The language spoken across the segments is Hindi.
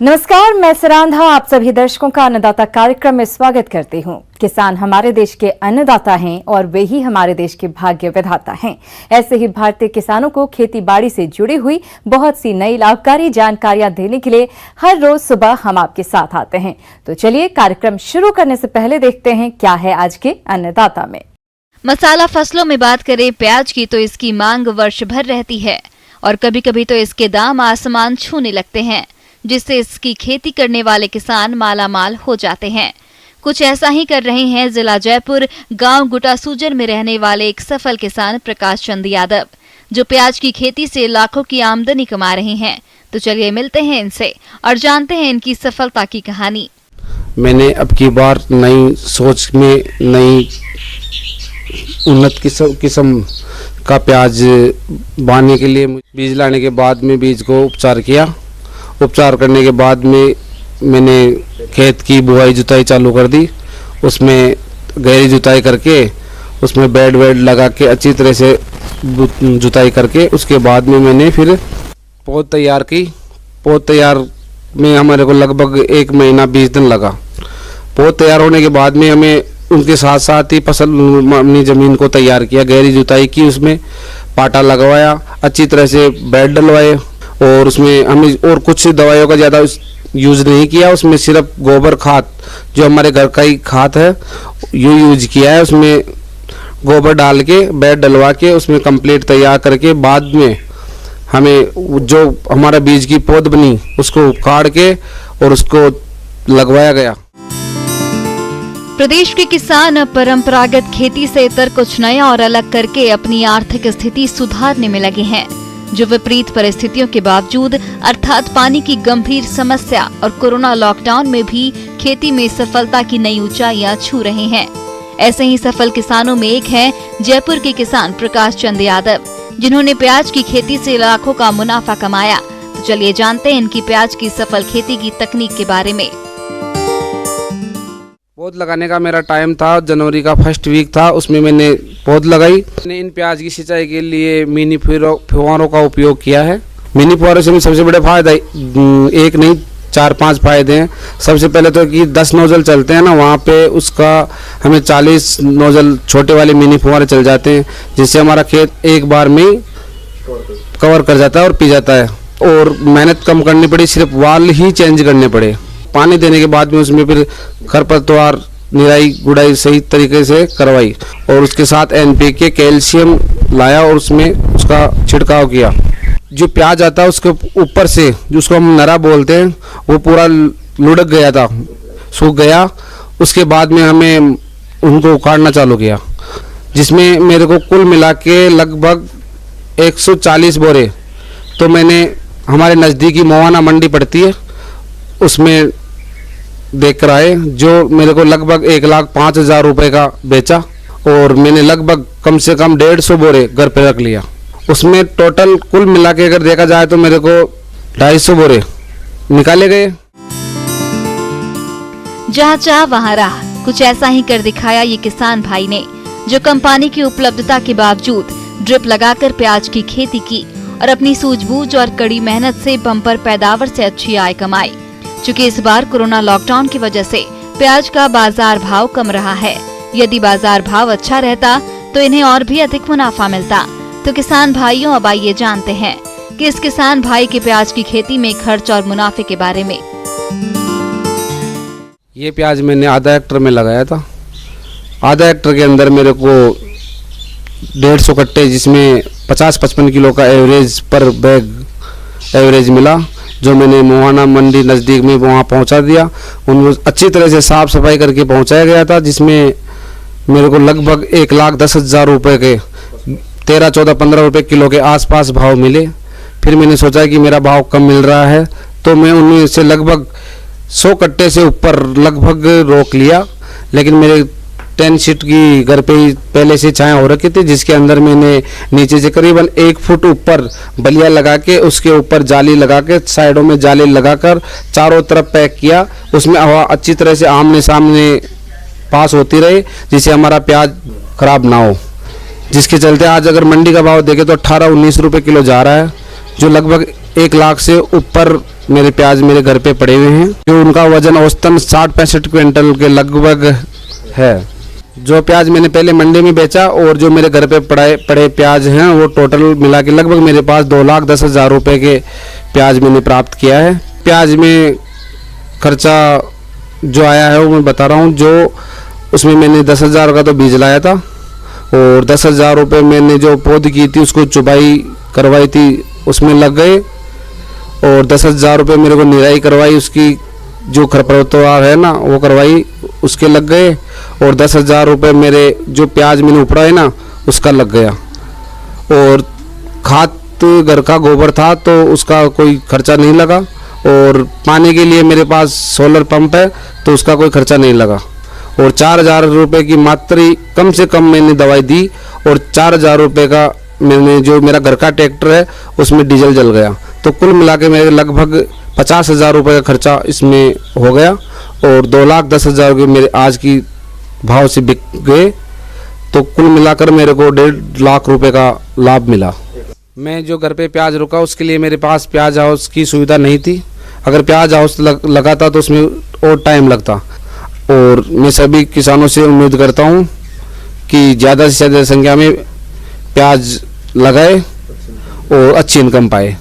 नमस्कार, मैं सरांधा आप सभी दर्शकों का अन्नदाता कार्यक्रम में स्वागत करती हूं। किसान हमारे देश के अन्नदाता हैं और वे ही हमारे देश के भाग्य विधाता हैं। ऐसे ही भारतीय किसानों को खेती बाड़ी से जुड़ी हुई बहुत सी नई लाभकारी जानकारियां देने के लिए हर रोज सुबह हम आपके साथ आते हैं। तो चलिए कार्यक्रम शुरू करने से पहले देखते हैं क्या है आज के अन्नदाता में। मसाला फसलों में बात करें प्याज की तो इसकी मांग वर्ष भर रहती है और कभी कभी तो इसके दाम आसमान छूने लगते हैं, जिससे इसकी खेती करने वाले किसान मालामाल हो जाते हैं। कुछ ऐसा ही कर रहे हैं जिला जयपुर गांव गुटासूजन में रहने वाले एक सफल किसान प्रकाश चंद यादव, जो प्याज की खेती से लाखों की आमदनी कमा रहे हैं। तो चलिए मिलते हैं इनसे और जानते हैं इनकी सफलता की कहानी। मैंने अब की बार नई सोच में नई उन्नत किस्म का प्याज बाने के लिए बीज लाने के बाद में बीज को उपचार किया। उपचार करने के बाद में मैंने खेत की बुआई जुताई चालू कर दी। उसमें गहरी जुताई करके उसमें बेड लगा के अच्छी तरह से जुताई करके उसके बाद में मैंने फिर पौध तैयार की। पौध तैयार में हमारे को लगभग 1 महीना 20 दिन लगा। पौध तैयार होने के बाद में हमें उनके साथ साथ ही फसल अपनी ज़मीन को तैयार किया, गहरी जुताई की, उसमें पाटा लगवाया, अच्छी तरह से बेड डलवाए और उसमें हमने और कुछ दवाइयों का ज़्यादा यूज़ नहीं किया। उसमें सिर्फ गोबर खाद जो हमारे घर का ही खाद है ये यूज किया है। उसमें गोबर डाल के बेड डलवा के उसमें कंप्लीट तैयार करके बाद में हमें जो हमारा बीज की पौध बनी उसको उखाड़ के और उसको लगवाया गया। प्रदेश के किसान परंपरागत खेती से इतर कुछ नया और अलग करके अपनी आर्थिक स्थिति सुधारने में लगे हैं, जो विपरीत परिस्थितियों के बावजूद अर्थात पानी की गंभीर समस्या और कोरोना लॉकडाउन में भी खेती में सफलता की नई ऊंचाइयां छू रहे हैं। ऐसे ही सफल किसानों में एक हैं जयपुर के किसान प्रकाश चंद यादव, जिन्होंने प्याज की खेती से लाखों का मुनाफा कमाया। तो चलिए जानते हैं इनकी प्याज की सफल खेती की तकनीक के बारे में। पौध लगाने का मेरा टाइम था जनवरी का फर्स्ट वीक था, उसमें मैंने पौध लगाई। मैंने इन प्याज की सिंचाई के लिए मिनी फुहारों का उपयोग किया है। मिनी फुहारों से सबसे बड़े फायदा एक नहीं 4-5 फायदे हैं। सबसे पहले तो कि 10 नोजल चलते हैं ना, वहाँ पे उसका हमें 40 नोजल छोटे वाले मिनी फुहारे चल जाते हैं, जिससे हमारा खेत एक बार में कवर कर जाता है और पी जाता है और मेहनत कम करनी पड़ी, सिर्फ वाल ही चेंज करने पड़े। पानी देने के बाद में उसमें फिर खरपतवार निराई गुड़ाई सही तरीके से करवाई और उसके साथ NPK कैल्शियम लाया और उसमें उसका छिड़काव किया। जो प्याज आता है उसके ऊपर से जिसको हम नरा बोलते हैं वो पूरा लुढ़क गया था, सूख गया। उसके बाद में हमें उनको उखाड़ना चालू किया, जिसमें मेरे को कुल मिला के लगभग 140 बोरे तो मैंने हमारे नज़दीकी मोहाना मंडी पड़ती है उसमें देख कर आए, जो मेरे को लगभग 1,05,000 रुपये का बेचा और मैंने लगभग कम से कम 150 बोरे घर पे रख लिया। उसमें टोटल कुल मिला के अगर देखा जाए तो मेरे को 250 बोरे निकाले गए। जहाँ चाह वहाँ राह, कुछ ऐसा ही कर दिखाया ये किसान भाई ने, जो कम पानी की उपलब्धता के बावजूद ड्रिप लगाकर प्याज की खेती की और अपनी सूझबूझ और कड़ी मेहनत से बम्पर पैदावार से अच्छी आय कमाई। चूँकि इस बार कोरोना लॉकडाउन की वजह से प्याज का बाजार भाव कम रहा है। यदि बाजार भाव अच्छा रहता तो इन्हें और भी अधिक मुनाफा मिलता। तो किसान भाइयों, अब आइए जानते हैं कि इस किसान भाई के प्याज की खेती में खर्च और मुनाफे के बारे में। ये प्याज मैंने आधा हेक्टर में लगाया था। आधा हेक्टर के अंदर मेरे को 150 कट्टे, जिसमें 50-55 किलो का एवरेज पर बैग एवरेज मिला, जो मैंने मोहाना मंडी नज़दीक में वहाँ पहुँचा दिया। उनको अच्छी तरह से साफ़ सफाई करके पहुँचाया गया था, जिसमें मेरे को लगभग 1,10,000 रुपये के 13-14-15 रुपये किलो के आसपास भाव मिले। फिर मैंने सोचा कि मेरा भाव कम मिल रहा है तो मैं उनमें से लगभग 100 कट्टे से ऊपर लगभग रोक लिया, लेकिन मेरे 10 शीट की घर पे ही पहले से छाया हो रखी थी, जिसके अंदर मैंने नीचे से करीबन 1 फुट ऊपर बलिया लगा के उसके ऊपर जाली लगा के साइडों में जाली लगाकर चारों तरफ पैक किया। उसमें हवा अच्छी तरह से आमने सामने पास होती रहे, जिससे हमारा प्याज खराब ना हो। जिसके चलते आज अगर मंडी का भाव देखें तो 18-19 रुपये किलो जा रहा है, जो लगभग 1 लाख से ऊपर मेरे प्याज मेरे घर पे पड़े हुए हैं, जो उनका वजन औसतन 60-65 क्विंटल के लगभग है। जो प्याज मैंने पहले मंडी में बेचा और जो मेरे घर पे पड़े प्याज हैं, वो टोटल मिला के लगभग मेरे पास 2,10,000 रुपये के प्याज मैंने प्राप्त किया है। प्याज में खर्चा जो आया है वो मैं बता रहा हूँ। जो उसमें मैंने 10,000 का तो बीज लाया था और 10,000 रुपये मैंने जो पौध की थी उसको चुबाई करवाई थी, उसमें लग गए। और 10,000 रुपये मेरे को निराई करवाई, उसकी जो खरपतवार है ना वो करवाई, उसके लग गए। और 10,000 रुपये मेरे जो प्याज मैंने उपड़ा है ना उसका लग गया। और खाद घर का गोबर था तो उसका कोई खर्चा नहीं लगा। और पानी के लिए मेरे पास सोलर पंप है तो उसका कोई खर्चा नहीं लगा। और 4,000 रुपये की मात्र कम से कम मैंने दवाई दी और 4,000 रुपये का मैंने जो मेरा घर का ट्रैक्टर है उसमें डीजल जल गया। तो कुल मिला के मेरे लगभग 50,000 रुपये का खर्चा इसमें हो गया। और 2,10,000 के मेरे आज की भाव से बिक गए। तो कुल मिलाकर मेरे को 1.5 लाख रुपए का लाभ मिला। मैं जो घर पे प्याज रुका उसके लिए मेरे पास प्याज हाउस की सुविधा नहीं थी। अगर प्याज हाउस लगा था तो उसमें और टाइम लगता। और मैं सभी किसानों से उम्मीद करता हूं कि ज़्यादा से ज़्यादा संख्या में प्याज लगाए और अच्छी इनकम पाए।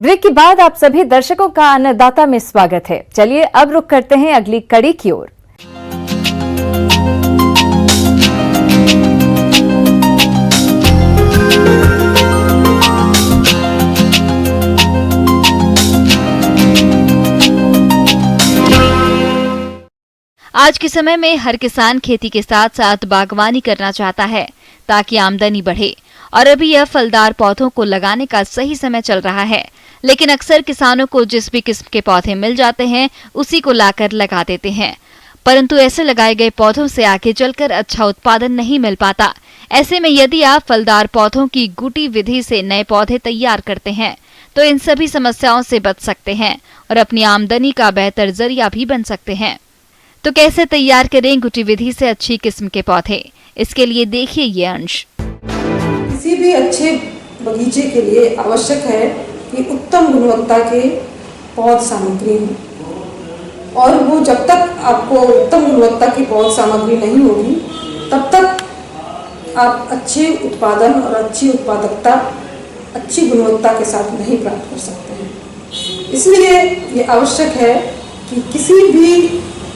ब्रेक के बाद आप सभी दर्शकों का अन्नदाता में स्वागत है। चलिए अब रुक करते हैं अगली कड़ी की ओर। आज के समय में हर किसान खेती के साथ साथ बागवानी करना चाहता है ताकि आमदनी बढ़े। और अभी यह फलदार पौधों को लगाने का सही समय चल रहा है। लेकिन अक्सर किसानों को जिस भी किस्म के पौधे मिल जाते हैं उसी को लाकर लगा देते हैं, परंतु ऐसे लगाए गए पौधों से आगे चलकर अच्छा उत्पादन नहीं मिल पाता। ऐसे में यदि आप फलदार पौधों की गुटी विधि से नए पौधे तैयार करते हैं तो इन सभी समस्याओं से बच सकते हैं और अपनी आमदनी का बेहतर जरिया भी बन सकते हैं। तो कैसे तैयार करें गुटी विधि से अच्छी किस्म के पौधे, इसके लिए देखिए ये अंश। किसी भी अच्छे बगीचे के लिए आवश्यक है कि उत्तम गुणवत्ता के पौध सामग्री हो। और वो जब तक आपको उत्तम गुणवत्ता की पौध सामग्री नहीं होगी तब तक आप अच्छे उत्पादन और अच्छी उत्पादकता अच्छी गुणवत्ता के साथ नहीं प्राप्त कर सकते हैं। इसलिए ये आवश्यक है कि किसी भी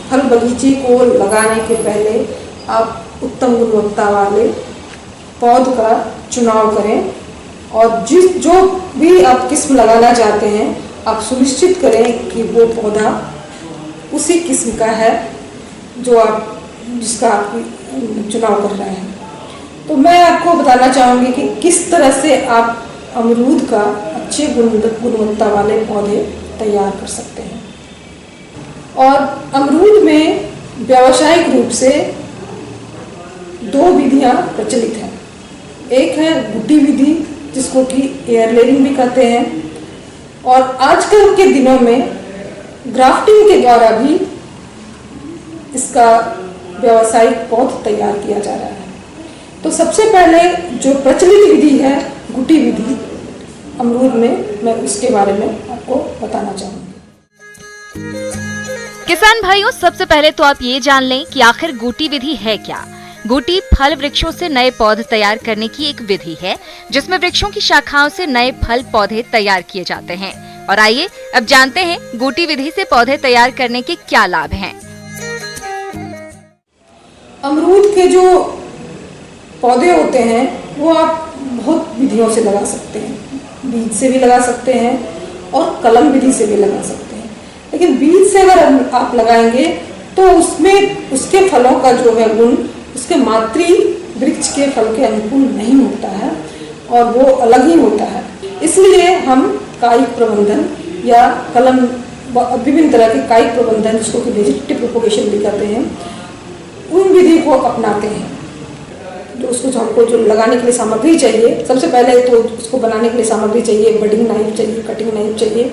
फल बगीचे को लगाने के पहले आप उत्तम गुणवत्ता वाले पौध का चुनाव करें। और जो भी आप किस्म लगाना चाहते हैं आप सुनिश्चित करें कि वो पौधा उसी किस्म का है जिसका आप चुनाव कर रहे हैं। तो मैं आपको बताना चाहूँगी कि किस तरह से आप अमरूद का अच्छे गुणवत्ता वाले पौधे तैयार कर सकते हैं। और अमरूद में व्यावसायिक रूप से 2 विधियाँ प्रचलित हैं। एक है गुटी विधि जिसको कि एयर लेयरिंग भी कहते हैं, और आजकल के दिनों में ग्राफ्टिंग के द्वारा भी इसका व्यावसायिक पौध तैयार किया जा रहा है। तो सबसे पहले जो प्रचलित विधि है गुटी विधि अमरूद में, मैं उसके बारे में आपको बताना चाहूँगी। किसान भाइयों, सबसे पहले तो आप ये जान लें कि आखिर गुटी विधि है क्या। गुटी फल वृक्षों से नए पौधे तैयार करने की एक विधि है जिसमें वृक्षों की शाखाओं से नए फल पौधे तैयार किए जाते हैं। और आइए अब जानते हैं गुटी विधि से पौधे तैयार करने के क्या लाभ हैं। अमरूद के जो पौधे होते हैं वो आप बहुत विधियों से लगा सकते हैं। बीज से भी लगा सकते हैं और कलम विधि से भी लगा सकते हैं। लेकिन बीज से अगर आप लगाएंगे तो उसमें उसके फलों का जो है गुण उसके मातृ वृक्ष के फल के अनुकूल नहीं होता है और वो अलग ही होता है। इसलिए हम कायिक प्रबंधन या कलम विभिन्न तरह के कायिक प्रबंधन जिसको कि वेजिटेटिव प्रोपोगेशन भी कहते हैं, उन विधि को अपनाते हैं। जो उसको हमको जो लगाने के लिए सामग्री चाहिए, सबसे पहले तो उसको बनाने के लिए सामग्री चाहिए, बडिंग नाइफ चाहिए, कटिंग नाइफ चाहिए,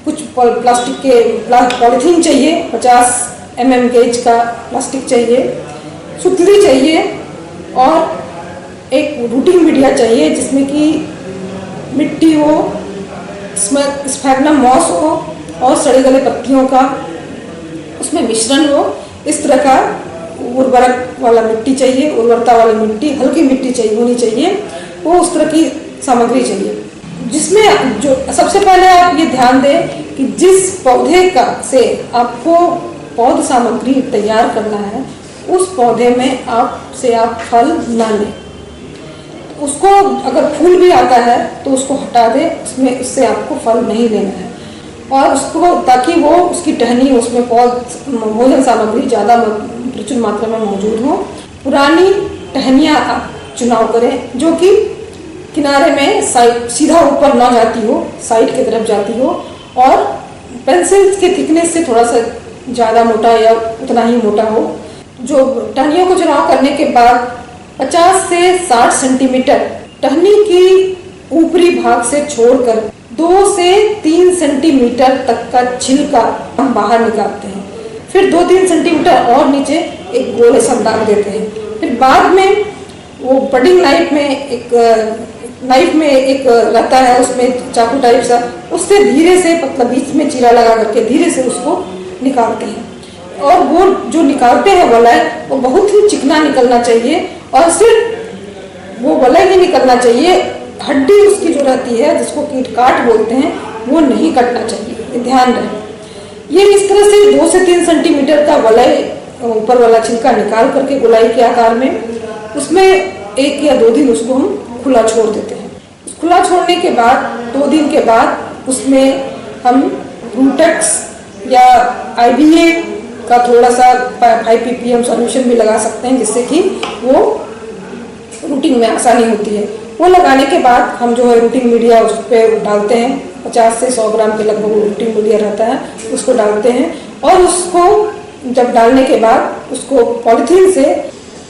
कुछ प्लास्टिक के पॉलीथीन चाहिए, 50 mm गेज का प्लास्टिक चाहिए, सुतली चाहिए और एक रूटिंग मीडिया चाहिए जिसमें कि मिट्टी हो, स्फैग्नम मॉस हो और सड़े गले पत्तियों का उसमें मिश्रण हो। इस तरह का उर्वरक वाला मिट्टी चाहिए, उर्वरता वाली मिट्टी, हल्की मिट्टी चाहिए होनी चाहिए, वो उस तरह की सामग्री चाहिए। जिसमें जो सबसे पहले आप ये ध्यान दें कि जिस पौधे का से आपको पौध सामग्री तैयार करना है, उस पौधे में आप फल ना लें। उसको अगर फूल भी आता है तो उसको हटा दें, उससे आपको फल नहीं लेना है। और उसको ताकि वो उसकी टहनी, उसमें भोजन सामग्री ज़्यादा प्रचुर मात्रा में मौजूद हो। पुरानी टहनियाँ आप चुनाव करें जो कि किनारे में सीधा ऊपर ना जाती हो, साइड की तरफ जाती हो, और पेंसिल के थिकनेस से थोड़ा सा ज़्यादा मोटा या उतना ही मोटा हो। जो टहनियों को चुनाव करने के बाद 50 से 60 सेंटीमीटर टहनी की ऊपरी भाग से छोड़कर 2 से 3 सेंटीमीटर तक का छिलका हम बाहर निकालते हैं। फिर 2-3 सेंटीमीटर और नीचे एक गोल ऐसा डाल देते हैं। फिर बाद में वो बडिंग नाइफ में एक रहता है, उसमें चाकू टाइप सा, उससे धीरे से पतला बीच में चीरा लगा करके धीरे से उसको निकालते हैं। और वो जो निकालते हैं वलय, वो बहुत ही चिकना निकलना चाहिए, और सिर्फ वो वलय ही निकलना चाहिए, हड्डी उसकी जो रहती है जिसको कीट काट बोलते हैं वो नहीं कटना चाहिए, ध्यान रहे। ये इस तरह से 2 से 3 सेंटीमीटर का वलय ऊपर वाला छिलका निकाल करके गोलाई के आकार में, उसमें 1 या 2 दिन उसको हम खुला छोड़ देते हैं। खुला छोड़ने के बाद 2 दिन के बाद उसमें हम रूटेक्स या IBA का थोड़ा सा 5 ppm सॉल्यूशन भी लगा सकते हैं, जिससे कि वो रूटिंग में आसानी होती है। वो लगाने के बाद हम जो है रूटिंग मीडिया उस पर डालते हैं, 50 से 100 ग्राम के लगभग रूटिंग मीडिया रहता है, उसको डालते हैं। और उसको जब डालने के बाद उसको पॉलीथीन से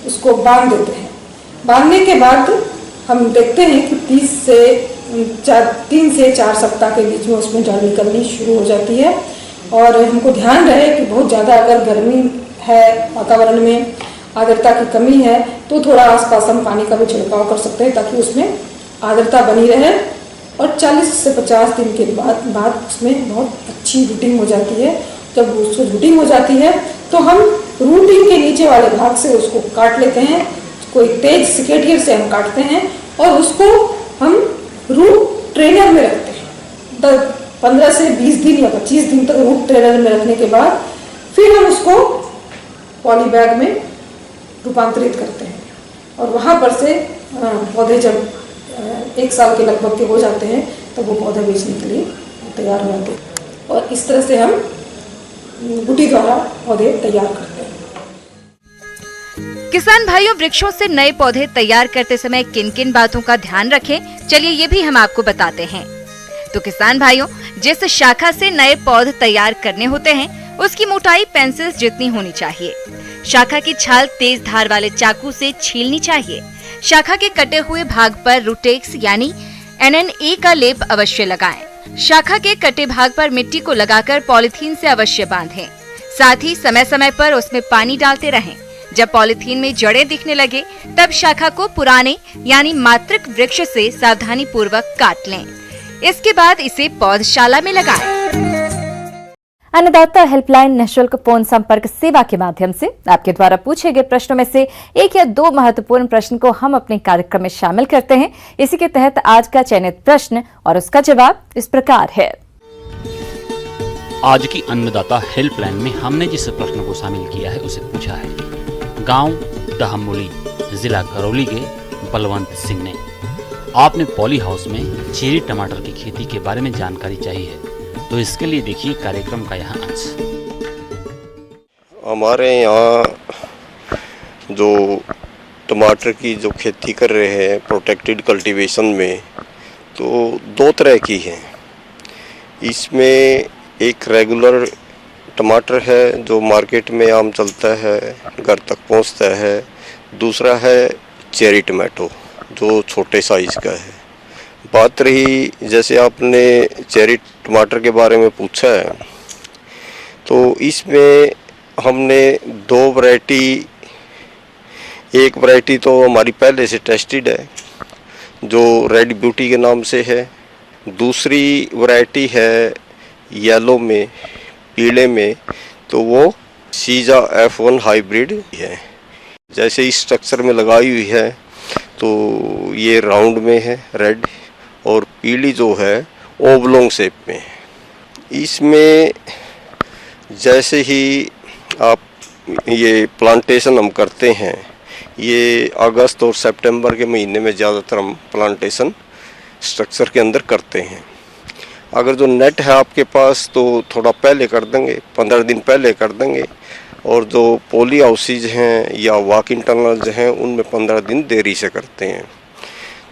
उसको बांध देते हैं। बांधने के बाद हम देखते हैं कि 3 से 4 सप्ताह के बीच में उसमें जड़ निकलनी शुरू हो जाती है। और हमको ध्यान रहे कि बहुत ज़्यादा अगर गर्मी है, वातावरण में आर्द्रता की कमी है, तो थोड़ा आसपास हम पानी का भी छिड़काव कर सकते हैं ताकि उसमें आर्द्रता बनी रहे। और 40 से 50 दिन के बाद उसमें बहुत अच्छी रूटिंग हो जाती है। जब उसको रूटिंग हो जाती है तो हम रूटिंग के नीचे वाले भाग से उसको काट लेते हैं, कोई तेज सिकेटियर से हम काटते हैं, और उसको हम रूट ट्रेनर में रखते हैं। 15 से 20 दिन या 25 दिन तक रूट ट्रेनर में रखने के बाद फिर हम उसको पॉली बैग में रूपांतरित करते हैं। और वहाँ पर से पौधे जब 1 साल के लगभग के हो जाते हैं तब वो पौधे बेचने के लिए तैयार हो जाते हैं। और इस तरह से हम गुटी द्वारा पौधे तैयार करते हैं। किसान भाइयों, वृक्षों से नए पौधे तैयार करते समय किन किन बातों का ध्यान रखें, चलिए ये भी हम आपको बताते हैं। तो किसान भाइयों, जिस शाखा से नए पौधे तैयार करने होते हैं उसकी मोटाई पेंसिल जितनी होनी चाहिए। शाखा की छाल तेज धार वाले चाकू से छीलनी चाहिए। शाखा के कटे हुए भाग पर रूटेक्स यानी NNA का लेप अवश्य लगाएं। शाखा के कटे भाग पर मिट्टी को लगाकर पॉलीथीन से अवश्य बांधें। साथ ही समय समय पर उसमें पानी डालते रहें। जब पॉलीथीन में जड़ें दिखने लगे तब शाखा को पुराने यानी मातृक वृक्ष से सावधानी पूर्वक काट लें। इसके बाद इसे पौधशाला में लगाएं। अन्नदाता हेल्पलाइन निःशुल्क फोन संपर्क सेवा के माध्यम से आपके द्वारा पूछे गए प्रश्नों में से 1 या 2 महत्वपूर्ण प्रश्न को हम अपने कार्यक्रम में शामिल करते हैं। इसी के तहत आज का चयनित प्रश्न और उसका जवाब इस प्रकार है। आज की अन्नदाता हेल्पलाइन में हमने जिस प्रश्न को शामिल किया है उसे पूछा है गांव दहमुली, जिला करौली के बलवंत सिंह ने। आपने पॉली हाउस में चेरी टमाटर की खेती के बारे में जानकारी चाहिए है, तो इसके लिए देखिए कार्यक्रम का यहाँ अंश। हमारे यहाँ जो टमाटर की जो खेती कर रहे हैं प्रोटेक्टेड कल्टीवेशन में, तो 2 तरह की है। इसमें एक रेगुलर टमाटर है जो मार्केट में आम चलता है, घर तक पहुंचता है। दूसरा है चेरी टमाटो जो छोटे साइज का है। बात रही जैसे आपने चेरी टमाटर के बारे में पूछा है, तो इसमें हमने 2 वैरायटी, एक वैरायटी तो हमारी पहले से टेस्टेड है जो रेड ब्यूटी के नाम से है। दूसरी वैरायटी है येलो में, पीले में, तो वो सीजा F1 हाइब्रिड है। जैसे इस स्ट्रक्चर में लगाई हुई है तो ये राउंड में है रेड, और पीली जो है ओबलोंग शेप में है। इसमें जैसे ही आप ये प्लांटेशन हम करते हैं, ये अगस्त और सितंबर के महीने में ज़्यादातर हम प्लांटेशन स्ट्रक्चर के अंदर करते हैं। अगर जो नेट है आपके पास तो थोड़ा पहले कर देंगे, 15 दिन पहले कर देंगे, और जो पॉली हाउसेज हैं या वॉक इन टनल्स हैं उनमें 15 दिन देरी से करते हैं।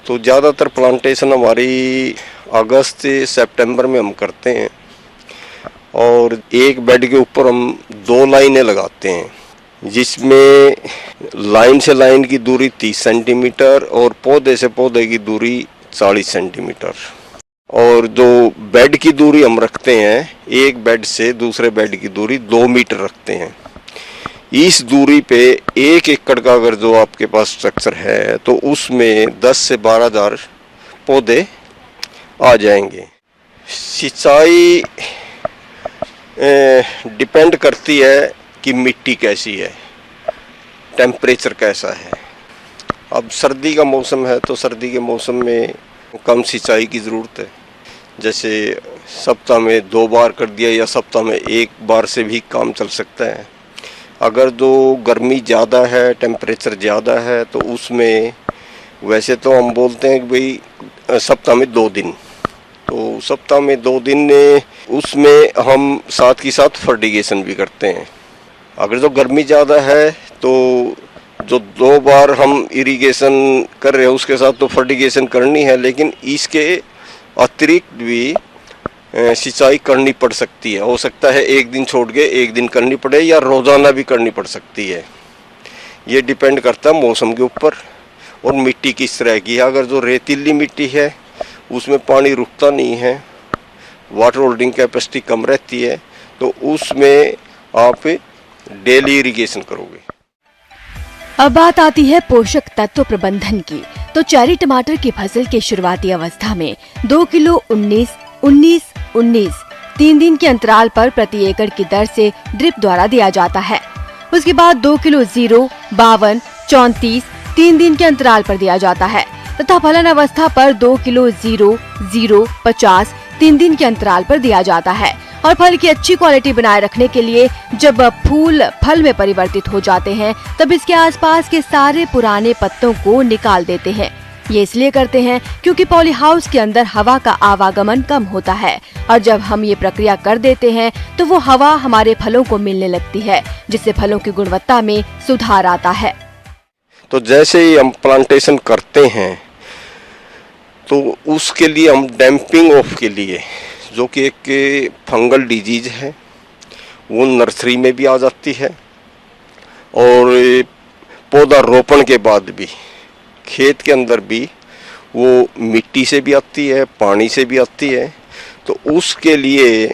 तो ज़्यादातर प्लांटेशन हमारी अगस्त से सितंबर में हम करते हैं, और एक बेड के ऊपर हम 2 लाइनें लगाते हैं, जिसमें लाइन से लाइन की दूरी 30 सेंटीमीटर और पौधे से पौधे की दूरी 40 सेंटीमीटर। और जो बेड की दूरी हम रखते हैं, एक बेड से दूसरे बेड की दूरी 2 मीटर रखते हैं। इस दूरी पे 1 एकड़ का अगर जो आपके पास स्ट्रक्चर है तो उसमें 10 से 12,000 पौधे आ जाएंगे। सिंचाई डिपेंड करती है कि मिट्टी कैसी है, टेम्परेचर कैसा है। अब सर्दी का मौसम है तो सर्दी के मौसम में कम सिंचाई की ज़रूरत है। जैसे सप्ताह में 2 बार कर दिया या सप्ताह में 1 बार से भी काम चल सकता है। अगर जो गर्मी ज़्यादा है, टेम्परेचर ज़्यादा है, तो उसमें वैसे तो हम बोलते हैं कि भाई सप्ताह में 2 दिन, तो सप्ताह में 2 दिन उसमें हम साथ ही साथ फर्टिगेशन भी करते हैं। अगर जो गर्मी ज़्यादा है तो जो 2 बार हम इरिगेशन कर रहे हैं उसके साथ तो फर्टिगेशन करनी है, लेकिन इसके अतिरिक्त भी सिंचाई करनी पड़ सकती है। हो सकता है एक दिन छोड़ के एक दिन करनी पड़े या रोज़ाना भी करनी पड़ सकती है। ये डिपेंड करता है मौसम के ऊपर और मिट्टी किस तरह की है। अगर जो रेतीली मिट्टी है उसमें पानी रुकता नहीं है, वाटर होल्डिंग कैपेसिटी कम रहती है, तो उसमें आप डेली इरिगेशन करोगे। अब बात आती है पोषक तत्व प्रबंधन की। तो चेरी टमाटर की फसल की शुरुआती अवस्था में 2 किलो 19-19-19 3 दिन के अंतराल पर प्रति एकड़ की दर से ड्रिप द्वारा दिया जाता है। उसके बाद 2 किलो 0-52-34 3 दिन के अंतराल पर दिया जाता है तथा फलन अवस्था पर 2 किलो 0-0-50 3 दिन के अंतराल पर दिया जाता है। और फल की अच्छी क्वालिटी बनाए रखने के लिए जब फूल फल में परिवर्तित हो जाते हैं तब इसके आसपास के सारे पुराने पत्तों को निकाल देते हैं। ये इसलिए करते हैं क्योंकि पॉली हाउस के अंदर हवा का आवागमन कम होता है, और जब हम ये प्रक्रिया कर देते हैं तो वो हवा हमारे फलों को मिलने लगती है, जिससे फलों की गुणवत्ता में सुधार आता है। तो जैसे ही हम प्लांटेशन करते हैं तो उसके लिए हम डैम्पिंग ऑफ के लिए, जो कि एक फंगल डिजीज है, वो नर्सरी में भी आ जाती है और पौधा रोपण के बाद भी खेत के अंदर भी वो मिट्टी से भी आती है, पानी से भी आती है। तो उसके लिए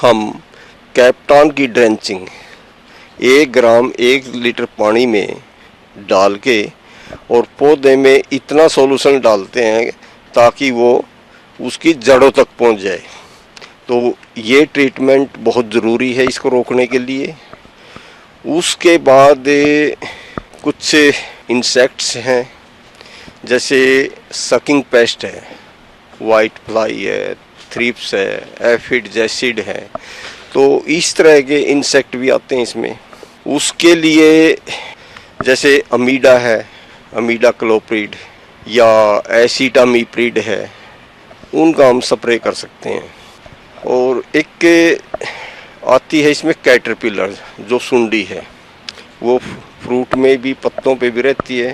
हम कैप्टान की ड्रेंचिंग 1 ग्राम 1 लीटर पानी में डाल के और पौधे में इतना सॉल्यूशन डालते हैं ताकि वो उसकी जड़ों तक पहुंच जाए। तो ये ट्रीटमेंट बहुत ज़रूरी है इसको रोकने के लिए। उसके बाद कुछ इंसेक्ट्स हैं, जैसे सकिंग पेस्ट है, वाइट फ्लाई है, थ्रिप्स है, एफिड जैसिड है, तो इस तरह के इंसेक्ट भी आते हैं इसमें। उसके लिए जैसे अमीडा है, अमीडा क्लोप्रिड या एसिटामिप्रिड है, उनका हम स्प्रे कर सकते हैं। और एक आती है इसमें कैटरपिलर, जो सुंडी है, वो फ्रूट में भी पत्तों पे भी रहती है,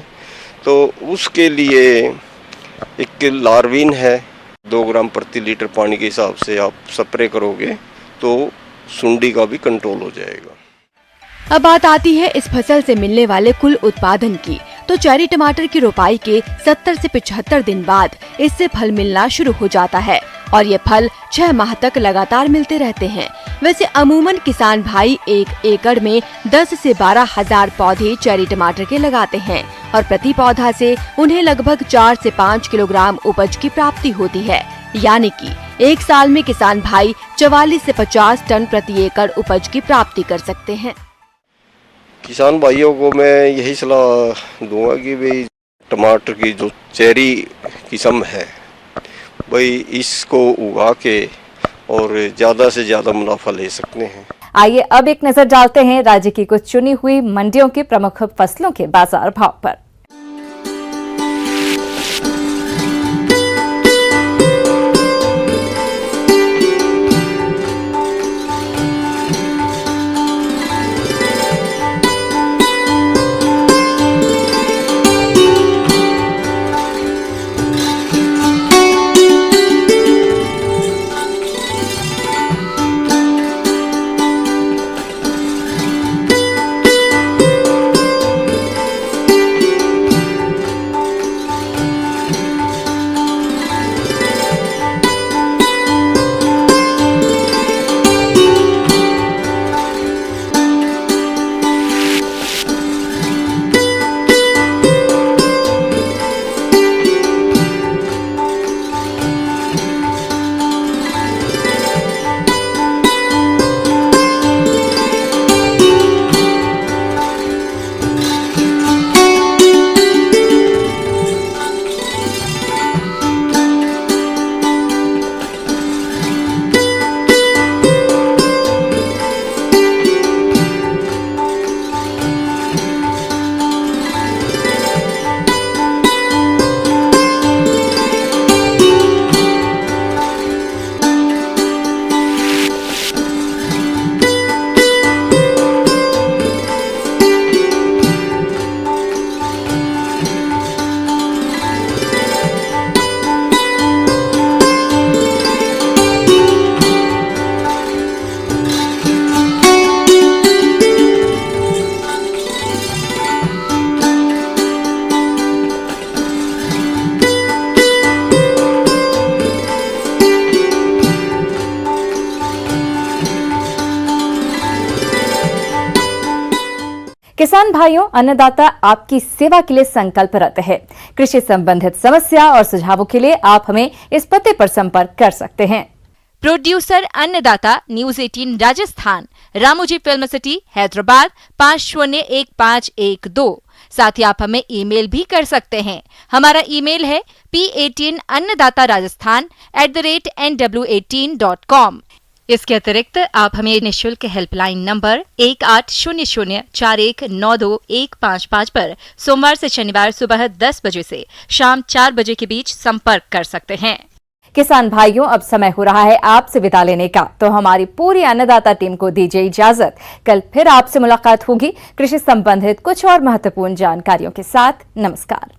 तो उसके लिए एक लार्विन है, 2 ग्राम प्रति लीटर पानी के हिसाब से आप स्प्रे करोगे तो सुंडी का भी कंट्रोल हो जाएगा। अब बात आती है इस फसल से मिलने वाले कुल उत्पादन की। तो चेरी टमाटर की रोपाई के 70 से 75 दिन बाद इससे फल मिलना शुरू हो जाता है और ये फल 6 माह तक लगातार मिलते रहते हैं। वैसे अमूमन किसान भाई 1 एकड़ में 10 से 12 हजार पौधे चेरी टमाटर के लगाते हैं और प्रति पौधा से उन्हें लगभग 4 से 5 किलोग्राम उपज की प्राप्ति होती है। यानी कि एक साल में किसान भाई 44 से 50 टन प्रति एकड़ उपज की प्राप्ति कर सकते हैं। किसान भाइयों को मैं यही सलाह दूंगा कि भाई टमाटर की जो चेरी किस्म है भाई इसको उगा के और ज़्यादा से ज़्यादा मुनाफा ले सकते हैं। आइए अब एक नजर डालते हैं राज्य की कुछ चुनी हुई मंडियों के प्रमुख फसलों के बाजार भाव पर। किसान भाइयों, अन्नदाता आपकी सेवा के लिए संकल्परत है। कृषि संबंधित समस्या और सुझावों के लिए आप हमें इस पते पर संपर्क कर सकते हैं। प्रोड्यूसर अन्नदाता, news 18 Rajasthan, Ramoji film city, Hyderabad 501512। साथ ही आप हमें ईमेल भी कर सकते हैं। हमारा ईमेल है p18annadatarajaस्थान@nw18.com। इसके अतिरिक्त आप हमें निःशुल्क हेल्पलाइन नंबर 180041921555 पर सोमवार से शनिवार सुबह 10 बजे से शाम 4 बजे के बीच संपर्क कर सकते हैं। किसान भाइयों, अब समय हो रहा है आपसे विदा लेने का, तो हमारी पूरी अन्नदाता टीम को दीजिए इजाजत। कल फिर आपसे मुलाकात होगी कृषि संबंधित कुछ और महत्वपूर्ण जानकारियों के साथ। नमस्कार।